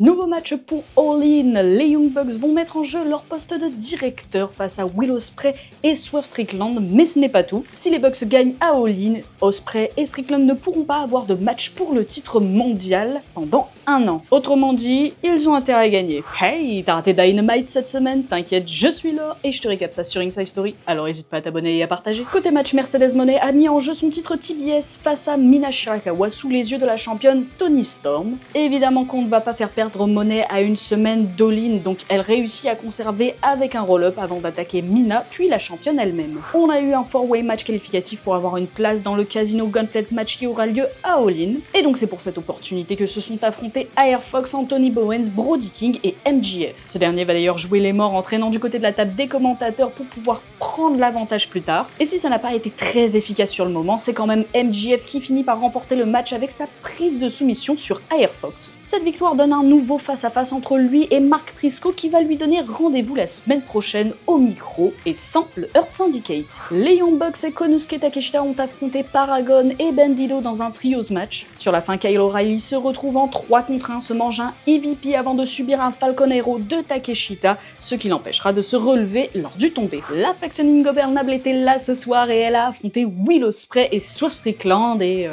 Nouveau match pour All In, les Young Bucks vont mettre en jeu leur poste de directeur face à Will Ospreay et Swerve Strickland, mais ce n'est pas tout. Si les Bucks gagnent à All In, Ospreay et Strickland ne pourront pas avoir de match pour le titre mondial pendant un an. Autrement dit, ils ont intérêt à gagner. Hey, t'as raté Dynamite cette semaine? T'inquiète, je suis là et je te récap ça sur Inside Story, alors n'hésite pas à t'abonner et à partager. Côté match, Mercedes Moné a mis en jeu son titre TBS face à Mina Shirakawa sous les yeux de la championne Toni Storm. Évidemment qu'on ne va pas faire perdre Moné à une semaine d'all-in, donc elle réussit à conserver avec un roll-up avant d'attaquer Mina, puis la championne elle-même. On a eu un 4-way match qualificatif pour avoir une place dans le Casino Gauntlet match qui aura lieu à all-in, et donc c'est pour cette opportunité que se sont affrontés AR Fox, Anthony Bowens, Brody King et MJF. Ce dernier va d'ailleurs jouer les morts en traînant du côté de la table des commentateurs pour pouvoir prendre l'avantage plus tard, et si ça n'a pas été très efficace sur le moment, c'est quand même MJF qui finit par remporter le match avec sa prise de soumission sur AR Fox. Cette victoire donne un nouveau face-à-face entre lui et Mark Briscoe qui va lui donner rendez-vous la semaine prochaine au micro et sans le Hurt Syndicate. Les Young Bucks et Konosuke Takeshita ont affronté Paragon et Bandido dans un trios match. Sur la fin, Kyle O'Reilly se retrouve en 3 contre 1, se mange un EVP avant de subir un Falcon Arrow de Takeshita, ce qui l'empêchera de se relever lors du tombé. La faction Ingobernable était là ce soir et elle a affronté Will Ospreay et Swerve Strickland et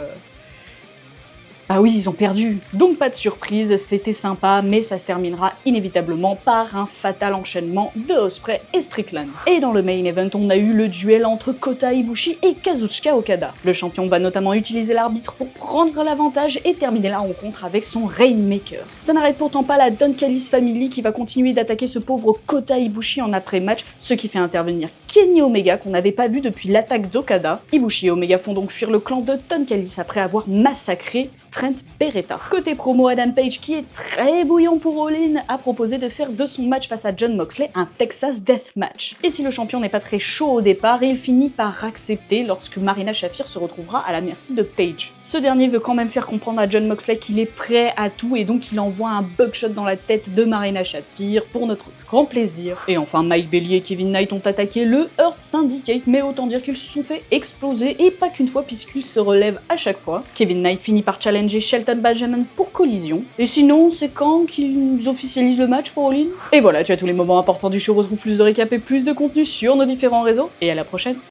ah oui, ils ont perdu. Donc pas de surprise, c'était sympa, mais ça se terminera inévitablement par un fatal enchaînement de Ospreay et Strickland. Et dans le main event, on a eu le duel entre Kota Ibushi et Kazuchika Okada. Le champion va notamment utiliser l'arbitre pour prendre l'avantage et terminer la rencontre avec son Rainmaker. Ça n'arrête pourtant pas la Don Callis Family qui va continuer d'attaquer ce pauvre Kota Ibushi en après-match, ce qui fait intervenir Kenny Omega qu'on n'avait pas vu depuis l'attaque d'Okada. Ibushi et Omega font donc fuir le clan de Don Callis après avoir massacré Trent Beretta. Côté promo, Adam Page, qui est très bouillant pour All In, a proposé de faire de son match face à Jon Moxley un Texas Death Match. Et si le champion n'est pas très chaud au départ, il finit par accepter lorsque Marina Shafir se retrouvera à la merci de Page. Ce dernier veut quand même faire comprendre à Jon Moxley qu'il est prêt à tout et donc il envoie un bugshot dans la tête de Marina Shafir pour notre grand plaisir. Et enfin, Mike Bailey et Kevin Knight ont attaqué le Hurt Syndicate, mais autant dire qu'ils se sont fait exploser et pas qu'une fois puisqu'ils se relèvent à chaque fois. Kevin Knight finit par challenger Shelton Benjamin pour collision. Et sinon, c'est quand qu'ils officialisent le match pour All In? Et voilà, tu as tous les moments importants du show. Retrouve plus de récap et plus de contenu sur nos différents réseaux. Et à la prochaine!